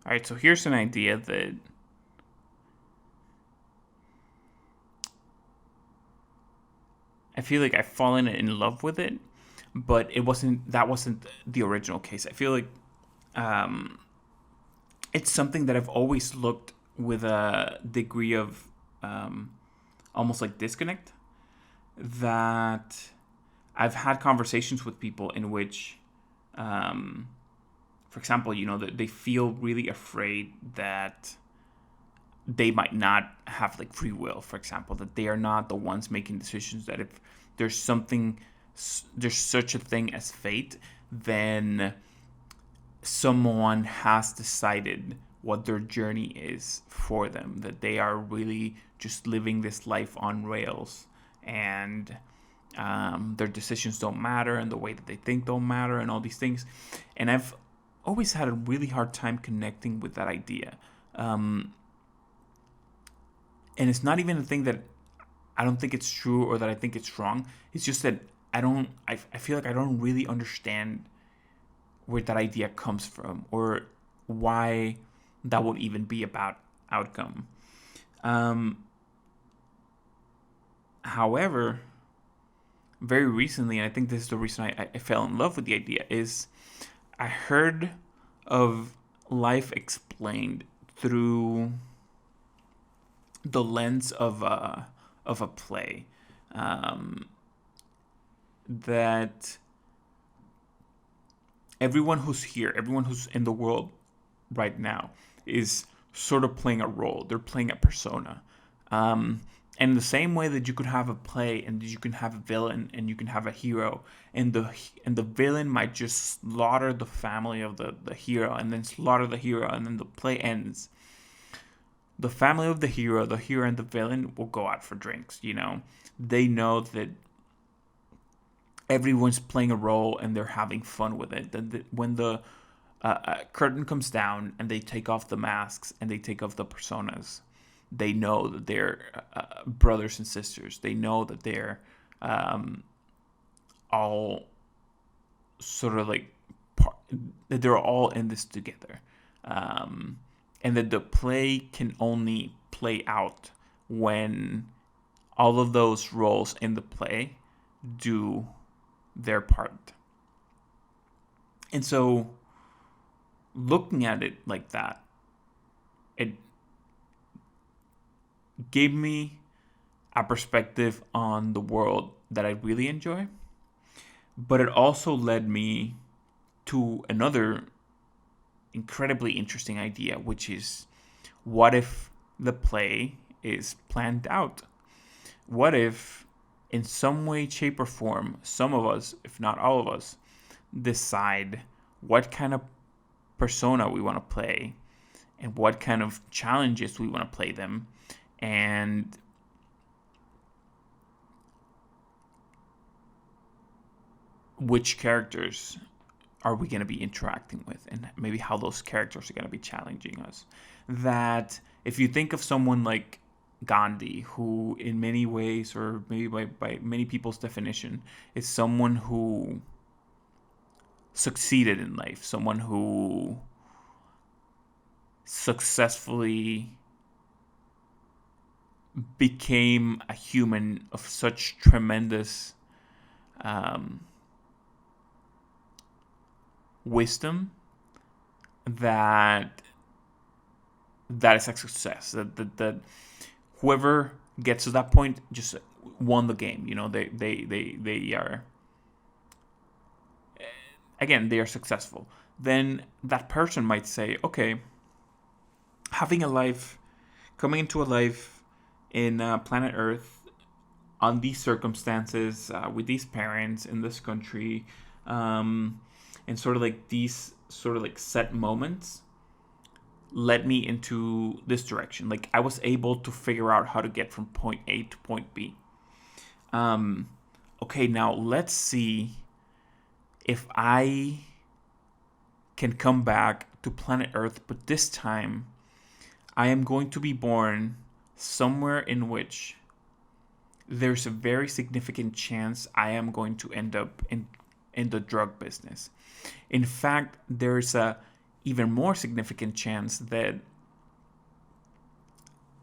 All right, so here's an idea that I feel like I've fallen in love with it, but that wasn't the original case. I feel like um, it's something that I've always looked with a degree of um, almost like disconnect. That I've had conversations with people in which, um, for example, that they feel really afraid that they might not have like free will. For example, that they are not the ones making decisions. That if there's something, there's such a thing as fate, then someone has decided what their journey is for them, that they are really just living this life on rails, and their decisions don't matter, and the way that they think don't matter, and all these things. And I've always had a really hard time connecting with that idea. And it's not even a thing that I don't think it's true or that I think it's wrong. It's just that I feel like I don't really understand where that idea comes from, or why that would even be about outcome. Um, However, very recently, and I think this is the reason I fell in love with the idea, is I heard of life explained through the lens of a play, um, that everyone who's in the world right now, is sort of playing a role. They're playing a persona. Um, and in the same way that you could have a play and you can have a villain and you can have a hero, and the villain might just slaughter the family of the hero and then slaughter the hero, and then the play ends. The family of the hero and the villain will go out for drinks. They know that everyone's playing a role and they're having fun with it. When the curtain comes down and they take off the masks and they take off the personas, they know that they're brothers and sisters. They know that they're all sort of like that they're all in this together, um, and that the play can only play out when all of those roles in the play do their part. And so, looking at it like that, it gave me a perspective on the world that I really enjoy, but it also led me to another incredibly interesting idea, which is, what if the play is planned out? What if, in some way, shape, or form, some of us, if not all of us, decide what kind of persona we want to play and what kind of challenges we want to play them, and which characters are we going to be interacting with, and maybe how those characters are going to be challenging us. That if you think of someone like Gandhi, who in many ways, or maybe by many people's definition, is someone who succeeded in life, someone who successfully became a human of such tremendous um, wisdom, that is a success. That whoever gets to that point just won the game. They are, again, they are successful. Then that person might say, okay, having a life, coming into a life in planet Earth on these circumstances, with these parents in this country, and sort of like these sort of like set moments, led me into this direction. Like, I was able to figure out how to get from point A to point B. Um, okay, now let's see if I can come back to planet Earth, but this time I am going to be born somewhere in which there's a very significant chance I am going to end up in the drug business. In fact, there's a even more significant chance that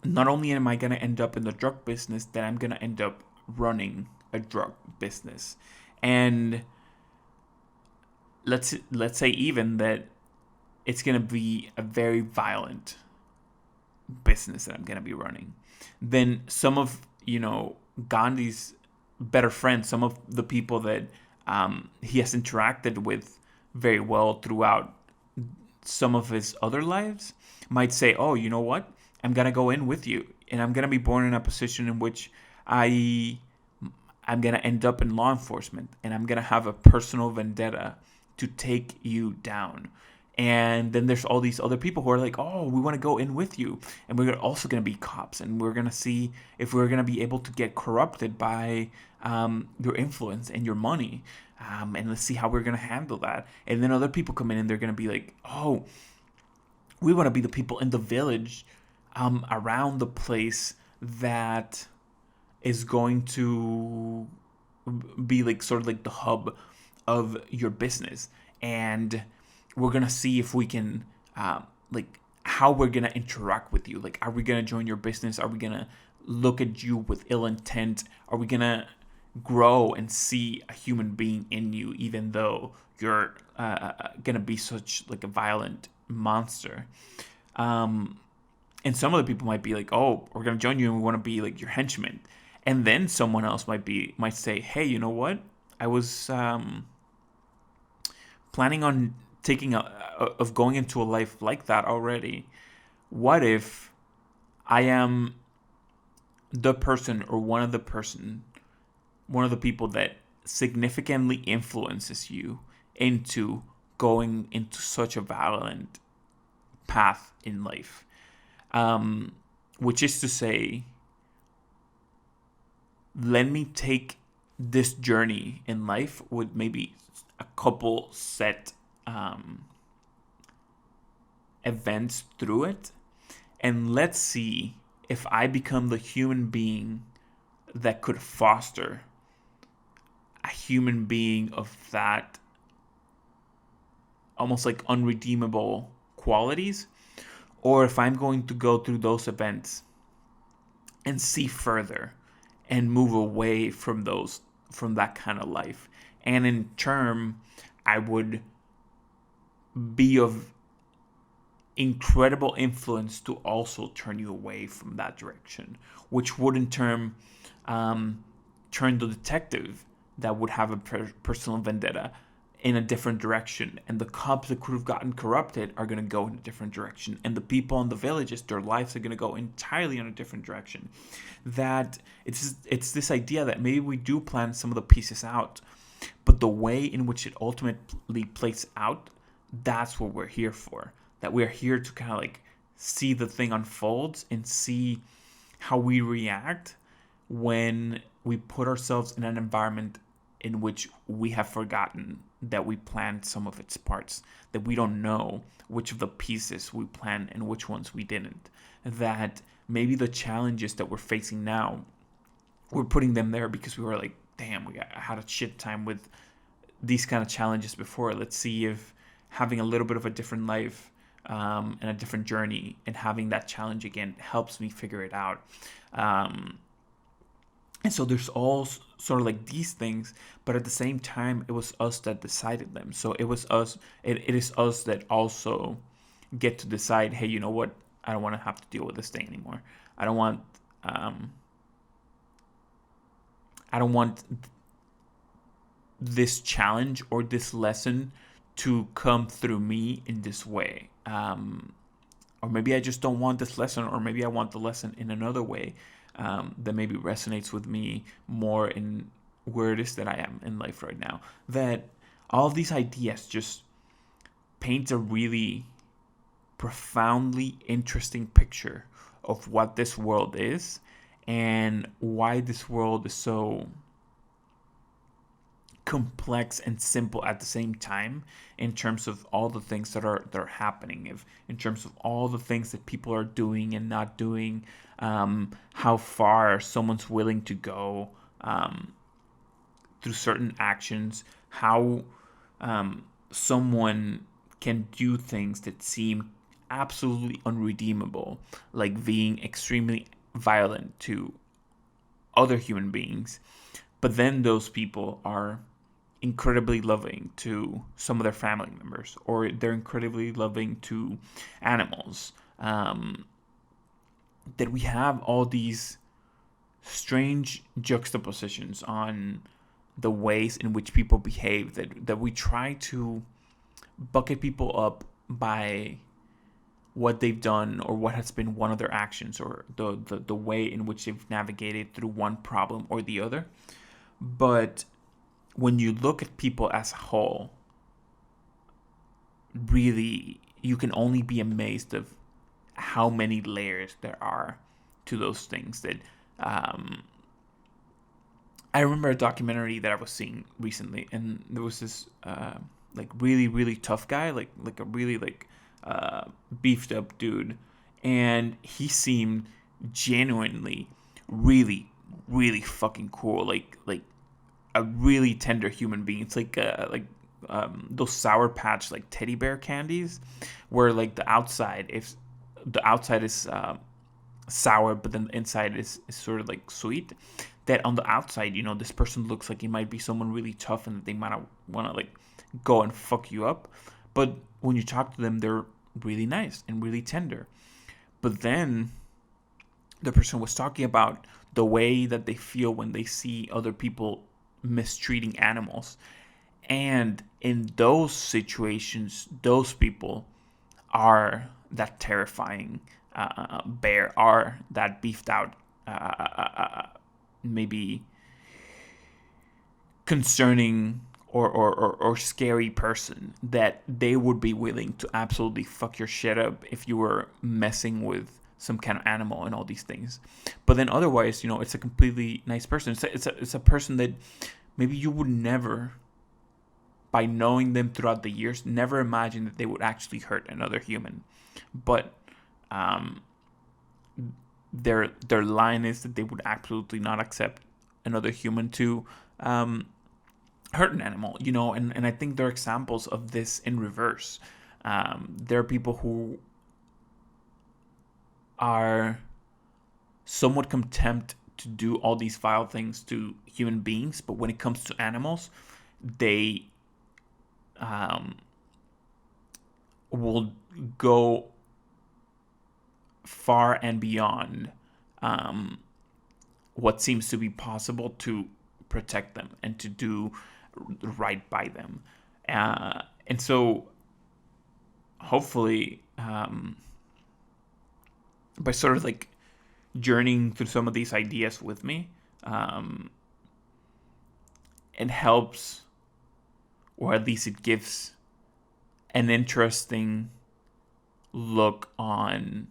not only am I going to end up in the drug business, that I'm going to end up running a drug business. And let's say even that it's going to be a very violent business that I'm going to be running. Then some of, Gandhi's better friends, some of the people that he has interacted with very well throughout some of his other lives might say, oh, you know what? I'm going to go in with you, and I'm going to be born in a position in which I'm going to end up in law enforcement, and I'm going to have a personal vendetta to take you down. And then there's all these other people who are like, oh, we want to go in with you. And we're also going to be cops. And we're going to see if we're going to be able to get corrupted by your influence and your money. And let's see how we're going to handle that. And then other people come in and they're going to be like, oh, we want to be the people in the village around the place that is going to be like sort of like the hub of your business. And we're going to see if we can like how we're going to interact with you. Like, are we going to join your business? Are we going to look at you with ill intent? Are we going to grow and see a human being in you, even though you're going to be such like a violent monster? And some other people might be like, oh, we're going to join you and we want to be like your henchman. And then someone else might say, hey, you know what? I was planning on of going into a life like that already. What if I am the person or one of the people that significantly influences you into going into such a violent path in life? Which is to say, let me take this journey in life with maybe a couple set events through it, and let's see if I become the human being that could foster a human being of that almost like unredeemable qualities, or if I'm going to go through those events and see further and move away from that kind of life. And in turn, I would be of incredible influence to also turn you away from that direction, which would in turn turn the detective that would have a personal vendetta in a different direction, and the cops that could have gotten corrupted are going to go in a different direction, and the people in the villages, their lives are going to go entirely in a different direction. That it's this idea that maybe we do plan some of the pieces out, but the way in which it ultimately plays out, that's what we're here for. That we're here to kind of like see the thing unfolds and see how we react when we put ourselves in an environment in which we have forgotten that we planned some of its parts, that we don't know which of the pieces we planned and which ones we didn't. That maybe the challenges that we're facing now, we're putting them there because we were like, damn, I had a shit time with these kind of challenges before. Let's see if having a little bit of a different life and a different journey and having that challenge again helps me figure it out. And so there's all sort of like these things, but at the same time, it was us that decided them. So it was us. It is us that also get to decide, hey, you know what? I don't want to have to deal with this thing anymore. I don't want this challenge or this lesson to come through me in this way. Or maybe I just don't want this lesson, or maybe I want the lesson in another way that maybe resonates with me more in where it is that I am in life right now. That all of these ideas just paint a really profoundly interesting picture of what this world is and why this world is so complex and simple at the same time, in terms of all the things that are happening, in terms of all the things that people are doing and not doing, how far someone's willing to go through certain actions, how someone can do things that seem absolutely unredeemable, like being extremely violent to other human beings, but then those people are incredibly loving to some of their family members, or they're incredibly loving to animals. That we have all these strange juxtapositions on the ways in which people behave, that we try to bucket people up by what they've done or what has been one of their actions, or the way in which they've navigated through one problem or the other. But when you look at people as a whole, really, you can only be amazed of how many layers there are to those things. That I remember a documentary that I was seeing recently, and there was this like really really tough guy, like a really like beefed up dude, and he seemed genuinely really really fucking cool, like a really tender human being. It's like those Sour Patch like teddy bear candies, where like the outside, if the outside is sour, but then the inside is sort of like sweet. That on the outside, this person looks like he might be someone really tough, and that they might want to like go and fuck you up. But when you talk to them, they're really nice and really tender. But then the person was talking about the way that they feel when they see other people mistreating animals. And in those situations, those people are that terrifying bear, are that beefed out, maybe concerning or scary person, that they would be willing to absolutely fuck your shit up if you were messing with some kind of animal and all these things. But then otherwise, it's a completely nice person. It's a person that maybe you would never, by knowing them throughout the years, never imagine that they would actually hurt another human. But their line is that they would absolutely not accept another human to hurt an animal, and I think there are examples of this in reverse. There are people who are somewhat content to do all these vile things to human beings, but when it comes to animals, they will go far and beyond what seems to be possible to protect them and to do right by them. And so hopefully, by sort of like journeying through some of these ideas with me, it helps, or at least it gives an interesting look on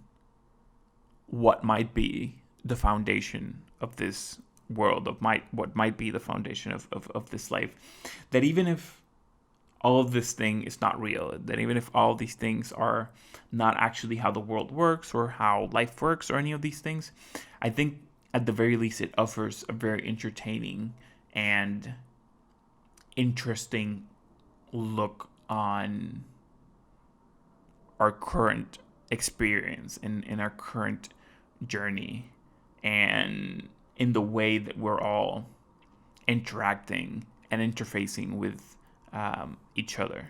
what might be the foundation of this world, of what might be the foundation of this life. That even if all of this thing is not real, that even if all of these things are not actually how the world works or how life works or any of these things, I think at the very least it offers a very entertaining and interesting look on our current experience, in our current journey, and in the way that we're all interacting and interfacing with each other.